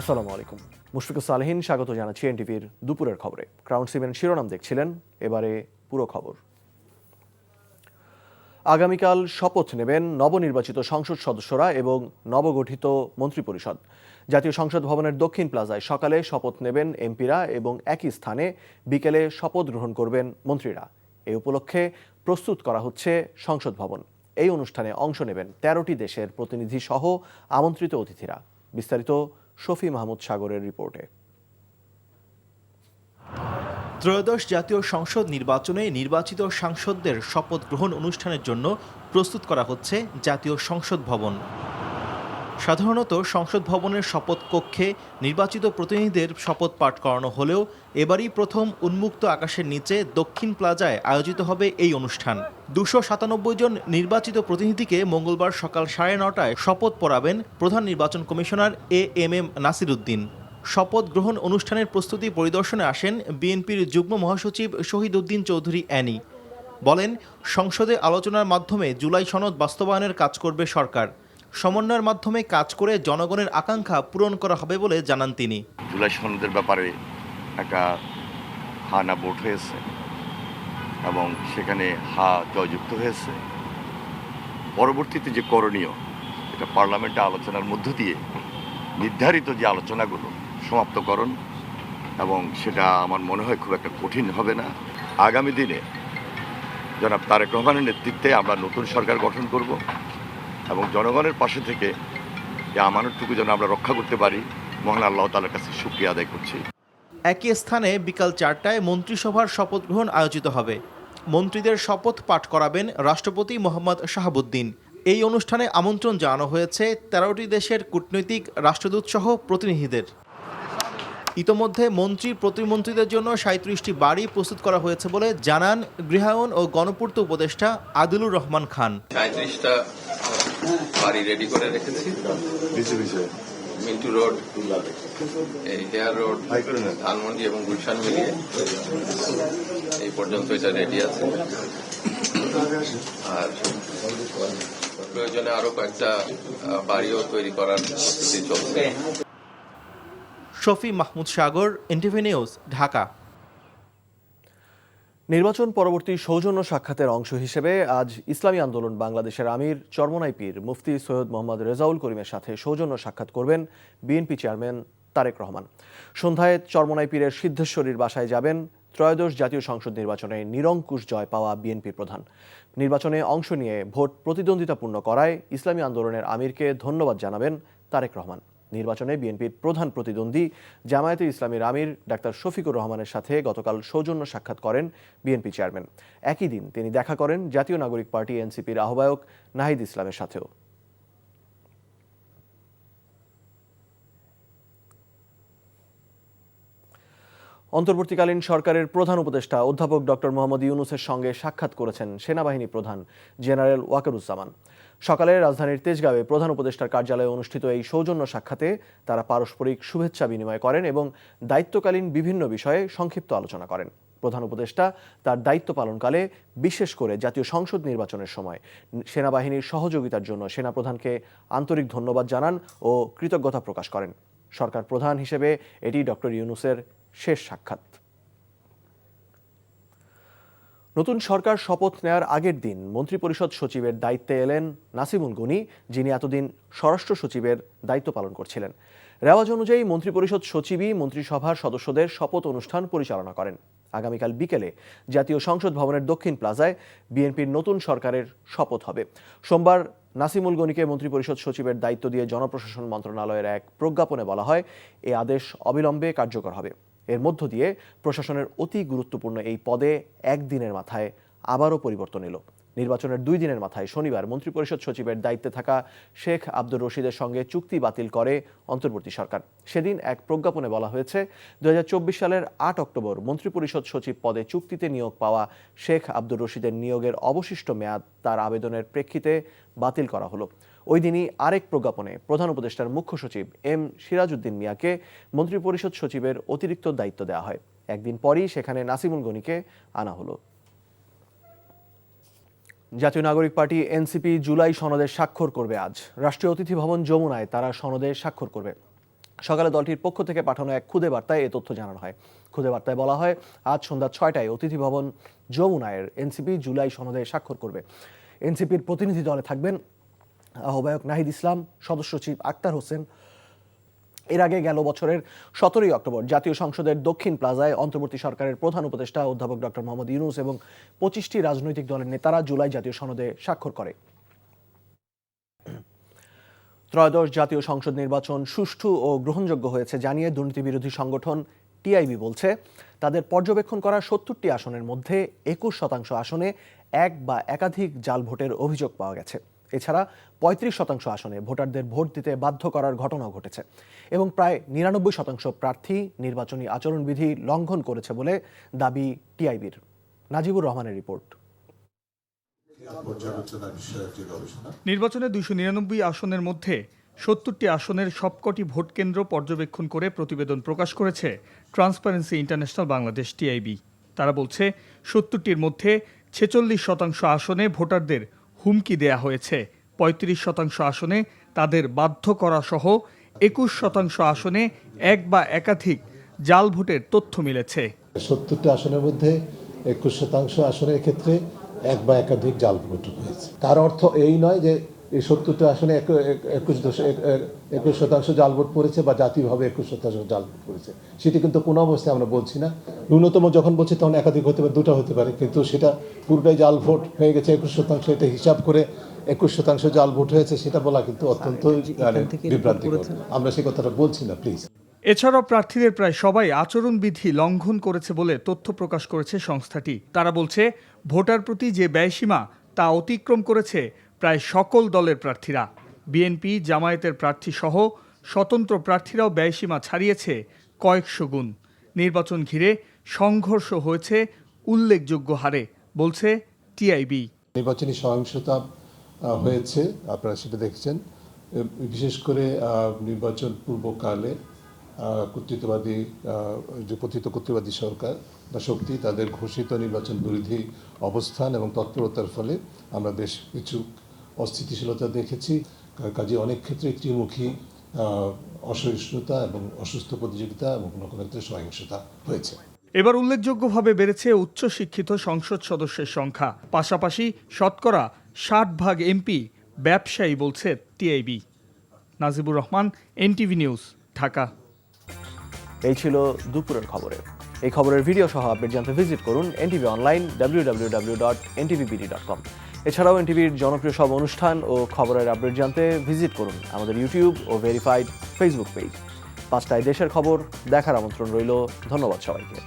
আসসালামু আলাইকুম। মুশফিকুর সালেহীন স্বাগত জানাচ্ছি এনটিভির দুপুরের খবরে। ক্রাউন সিমেন্ট শিরোনাম দেখছিলেন, এবারে পুরো খবর। আগামীকাল শপথ নেবেন নবনির্বাচিত সংসদ সদস্যরা এবং নবগঠিত মন্ত্রিপরিষদ। জাতীয় সংসদ ভবনের দক্ষিণ প্লাজায় সকালে শপথ নেবেন এমপিরা এবং একই স্থানে বিকেলে শপথ গ্রহণ করবেন মন্ত্রীরা। এই উপলক্ষে প্রস্তুত করা হচ্ছে সংসদ ভবন। এই অনুষ্ঠানে অংশ নেবেন ১৩টি দেশের প্রতিনিধি সহ আমন্ত্রিত অতিথিরা। বিস্তারিত শফি মাহমুদ সাগরের রিপোর্টে। ত্রয়োদশ জাতীয় সংসদ নির্বাচনে নির্বাচিত সাংসদদের শপথ গ্রহণ অনুষ্ঠানের জন্য প্রস্তুত করা হচ্ছে জাতীয় সংসদ ভবন। সাধারণত সংসদ ভবনের শপথ কক্ষে নির্বাচিত প্রতিনিধিদের শপথ পাঠ করানো হলেও এবারই প্রথম উন্মুক্ত আকাশের নিচে দক্ষিণ প্লাজায় আয়োজিত হবে এই অনুষ্ঠান। ২৯৭ জন নির্বাচিত প্রতিনিধিকে মঙ্গলবার সকাল ৯:৩০টায় শপথ পড়াবেন প্রধান নির্বাচন কমিশনার এএমএম নাসির উদ্দিন। শপথ গ্রহণ অনুষ্ঠানের প্রস্তুতি পরিদর্শনে আসেন বিএনপির যুগ্ম মহাসচিব শহীদ উদ্দিন চৌধুরী অ্যানি। বলেন, সংসদে আলোচনার মাধ্যমে জুলাই সনদ বাস্তবায়নের কাজ করবে সরকার। সমন্বয়ের মাধ্যমে কাজ করে জনগণের আকাঙ্ক্ষা পূরণ করা হবে বলে জানান তিনি। জুলাই সনদের ব্যাপারে একটা হা না ভোট হয়েছে এবং সেখানে হা জয়যুক্ত হয়েছে। পরবর্তীতে যে করণীয়, এটা পার্লামেন্টে আলোচনার মধ্য দিয়ে নির্ধারিত যে আলোচনাগুলো সমাপ্তকরণ, এবং সেটা আমার মনে হয় খুব একটা কঠিন হবে না। আগামী দিনে জনাব তারেক রহমানের নেতৃত্বে আমরা নতুন সরকার গঠন করব এবং জনগণের পাশে থেকে এই আমানতটুকু যেন আমরা রক্ষা করতে পারি, মহান আল্লাহ তাআলার কাছে শুকরিয়া আদায় করছি। একই স্থানে বিকাল ৪টায় মন্ত্রিসভার শপথ গ্রহণ আয়োজিত হবে। মন্ত্রীদের শপথ পাঠ করাবেন রাষ্ট্রপতি মোহাম্মদ শাহাবুদ্দিন। এই অনুষ্ঠানে আমন্ত্রণ জানানো হয়েছে ১৩টি দেশের কূটনৈতিক রাষ্ট্রদূতসহ প্রতিনিধিদের। ইতোমধ্যে মন্ত্রী প্রতিমন্ত্রীদের জন্য ৩৭টি বাড়ি প্রস্তুত করা হয়েছে বলে জানান গৃহায়ন ও গণপূর্ত উপদেষ্টা আদিলুর রহমান খান। ৩৭টা বাড়ি রেডি করে রেখেছি। Mintu road, hair road, Dhanmondi এবং গুলশান মিলিয়ে এই পর্যন্ত এটা রেডি আছে। আর প্রয়োজনে আরো কয়েকটা বাড়িও তৈরি করার প্রস্তুতি চলছে। শফি মাহমুদ সাগর, এনটিভি নিউজ, ঢাকা। নির্বাচন পরবর্তী সৌজন্য সাক্ষাতের অংশ হিসেবে আজ ইসলামী আন্দোলন বাংলাদেশের আমির চরমোনাই পীর মুফতি সৈয়দ মোহাম্মদ রেজাউল করিমের সাথে সৌজন্য সাক্ষাৎ করবেন বিএনপি চেয়ারম্যান তারেক রহমান। সন্ধ্যায় চরমোনাই পীরের সিদ্ধেশ্বরীর বাসায় যাবেন ত্রয়োদশ জাতীয় সংসদ নির্বাচনে নিরঙ্কুশ জয় পাওয়া বিএনপির প্রধান। নির্বাচনে অংশ নিয়ে ভোট প্রতিদ্বন্দ্বিতাপূর্ণ করায় ইসলামী আন্দোলনের আমিরকে ধন্যবাদ জানাবেন তারেক রহমান। নির্বাচনে বিএনপির প্রধান প্রতিদ্বন্দ্বী জামায়াতে ইসলামীর আমির ডাক্তার শফিকুর রহমানের সাথে গতকাল সৌজন্য সাক্ষাৎ করেন বিএনপি চেয়ারম্যান। একই দিন তিনি দেখা করেন জাতীয় নাগরিক পার্টি এনসিপির আহ্বায়ক নাহিদ ইসলামের সাথেও। অন্তর্বর্তীকালীন সরকারের প্রধান উপদেষ্টা অধ্যাপক ডক্টর মোহাম্মদ ইউনূসের সঙ্গে সাক্ষাৎ করেছেন সেনাবাহিনী প্রধান জেনারেল ওয়াকারুজ্জামান। সকালে রাজধানীর তেজগাঁওয়ে প্রধান উপদেষ্টার কার্যালয়ে অনুষ্ঠিত এই সৌজন্য সাক্ষাতে তারা পারস্পরিক শুভেচ্ছা বিনিময় করেন এবং দায়িত্বকালীন বিভিন্ন বিষয়ে সংক্ষিপ্ত আলোচনা করেন। প্রধান উপদেষ্টা তার দায়িত্ব পালনকালে বিশেষ করে জাতীয় সংসদ নির্বাচনের সময় সেনাবাহিনীর সহযোগিতার জন্য সেনাপ্রধানকে আন্তরিক ধন্যবাদ জানান ও কৃতজ্ঞতা প্রকাশ করেন। সরকার প্রধান হিসেবে এটি ডক্টর ইউনূসের শেষ সাক্ষাৎ। নতুন সরকার শপথ নেয়ার আগের দিন মন্ত্রিপরিষদ সচিবের দায়িত্বে এলেন নাসিমুল গনি, যিনি এতদিন স্বরাষ্ট্র সচিবের দায়িত্ব পালন করছিলেন। রেওয়াজ অনুযায়ী মন্ত্রিপরিষদ সচিবই মন্ত্রিসভার সদস্যদের শপথ অনুষ্ঠান পরিচালনা করেন। আগামীকাল বিকেলে জাতীয় সংসদ ভবনের দক্ষিণ প্লাজায় বিএনপির নতুন সরকারের শপথ হবে। সোমবার নাসিমুল গনিকে মন্ত্রিপরিষদ সচিবের দায়িত্ব দিয়ে জনপ্রশাসন মন্ত্রণালয়ের এক প্রজ্ঞাপনে বলা হয়, এই আদেশ অবিলম্বে কার্যকর হবে। এর মধ্য দিয়ে প্রশাসনের অতি গুরুত্বপূর্ণ এই পদে একদিনের মাথায় আবারও পরিবর্তন এলো। নির্বাচনের 2 দিনের মাথায় শনিবার মন্ত্রিপরিষদ সচিবের দায়িত্বে থাকা শেখ আব্দুর রশিদের সঙ্গে চুক্তি বাতিল করে অন্তর্বর্তী সরকার। সেদিন এক প্রজ্ঞাপনে বলা হয়েছে, 2024 সালের 8 অক্টোবর মন্ত্রিপরিষদ সচিব পদে চুক্তিতে নিয়োগ পাওয়া শেখ আব্দুর রশিদের নিয়োগের অবশিষ্ট মেয়াদ তার আবেদনের প্রেক্ষিতে বাতিল করা হলো। ওই দিনই আরেক প্রজ্ঞাপনে প্রধান উপদেষ্টার মুখ্য সচিব এম সিরাজউদ্দিন মিয়াকে মন্ত্রিপরিষদ সচিবের অতিরিক্ত দায়িত্ব দেওয়া হয়। একদিন পরই সেখানে নাসিমুল গনিকে আনা হলো। জাতীয় নাগরিক পার্টি এনসিপি জুলাই সনদে স্বাক্ষর করবে আজ। রাষ্ট্রীয় অতিথি ভবন যমুনায় তারা সনদে স্বাক্ষর করবে। সকালে দলটির পক্ষ থেকে পাঠানো এক খুদে বার্তায় এ তথ্য জানানো হয়। খুদে বার্তায় বলা হয়, আজ সন্ধ্যা 6টায় অতিথি ভবন যমুনায়ের এনসিপি জুলাই সনদে স্বাক্ষর করবে। এনসিপির প্রতিনিধি দলে থাকবেন আহ্বায়ক নাহিদ ইসলাম, সদস্য সচিব আক্তার হোসেন। এর আগে গেল বছরের 17ই অক্টোবর জাতীয় সংসদের দক্ষিণ প্লাজায় অন্তর্বর্তী সরকারের প্রধান উপদেষ্টা অধ্যাপক ডক্টর মোহাম্মদ ইউনূস এবং 25টি রাজনৈতিক দলের নেতারা জুলাই জাতীয় সনদে স্বাক্ষর করে। ত্রয়োদশ জাতীয় সংসদ নির্বাচন সুষ্ঠু ও গ্রহণযোগ্য হয়েছে জানিয়ে দুর্নীতিবিরোধী সংগঠন টিআইবি বলছে, তাদের পর্যবেক্ষণ করা 70টি আসনের মধ্যে 21% আসনে এক বা একাধিক জাল ভোটের অভিযোগ পাওয়া গেছে। এছাড়া 35% আসনে ভোটারদের ভোট দিতে বাধ্য করার ঘটনাও ঘটেছে এবং প্রায় 99% প্রার্থী নির্বাচনী আচরণবিধি লঙ্ঘন করেছে বলে দাবি টিআইবির। নাজিবুর রহমানের রিপোর্ট। নির্বাচনে 299 আসনের মধ্যে 70টি আসনের সবকটি ভোট কেন্দ্র পর্যবেক্ষণ করে প্রতিবেদন প্রকাশ করেছে ট্রান্সপারেন্সি ইন্টারন্যাশনাল বাংলাদেশ টিআইবি। তারা বলছে 70টির মধ্যে 46% আসনে ভোটারদের হুমকি দেয়া হয়েছে, 35% আসনে তাদের বাধ্য করা সহ 21% আসনে এক বা একাধিক জাল ভোটের তথ্য মিলেছে। 70টি আসনের মধ্যে 21% আসনের ক্ষেত্রে এক বা একাধিক জাল ভোট হয়েছে। তার অর্থ এই নয় যে এই 70টি আসনে 21% জাল ভোট পড়েছে বা জাতীয়ভাবে 21% জাল ভোট পড়েছে, সেটি কিন্তু কোনো অবস্থায় আমরা বলছি না। ন্যূনতম যখন বলছি তখন একাধিক হতে পারে, দুটো হতে পারে, কিন্তু সেটা পুরোটাই জাল ভোট হয়ে গেছে 21%, এটা হিসাব করে 21% জাল ভোট হয়েছে সেটা বলা কিন্তু অত্যন্ত বিভ্রান্তিকর। আমরা সেই কথাটা বলছি না, প্লিজ। এছাড়াও প্রার্থীদের প্রায় সবাই আচরণবিধি লঙ্ঘন করেছে বলে তথ্য প্রকাশ করেছে সংস্থাটি। তারা বলছে, ভোটার প্রতি যে ব্যয়সীমা তা অতিক্রম করেছে প্রায় সকল দলের প্রার্থীরা। বিএনপি, জামায়াতের প্রার্থী সহ স্বতন্ত্র প্রার্থীরাও ব্যয়সীমা ছাড়িয়েছে কয়েকশো গুণ। নির্বাচন ঘিরে সংঘর্ষ হয়েছে উল্লেখযোগ্য হারে, বলছে টিআইবি। নির্বাচনী সহিংসতা হয়েছে, আপনারা সেটা দেখেছেন। বিশেষ করে নির্বাচন পূর্বকালে কর্তৃত্ববাদী যে কর্তৃত্ববাদী সরকার বা শক্তি তাদের ঘোষিত নির্বাচন বিরোধী অবস্থান এবং তৎপরতার ফলে আমরা বেশ কিছু অস্থিতিশীলতা দেখেছি। কাজে অনেক ক্ষেত্রে ত্রিমুখী অসহিষ্ণুতা এবং অসুস্থ প্রতিযোগিতা এবং কোনো কোনো ক্ষেত্রে সহিংসতা হয়েছে। এবার উল্লেখযোগ্যভাবে বেড়েছে উচ্চশিক্ষিত সংসদ সদস্যের সংখ্যা। পাশাপাশি শতকরা 60% এমপি ব্যবসায়ী, বলছে TIB. Najibur Rahman, NTV news, Dhaka. এই ছিল দুপুরের খবরে। এই খবরের ভিডিও সহ আপডেট জানতে ভিজিট করুন এনটিভি অনলাইন www.ntvbd.com। এছাড়াও এনটিভির জনপ্রিয় সব অনুষ্ঠান ও খবরের আপডেট জানতে ভিজিট করুন আমাদের ইউটিউব ও ভেরিফাইড ফেসবুক পেজ। 5টায় দেশের খবর দেখার আমন্ত্রণ রইল। ধন্যবাদ সবাইকে।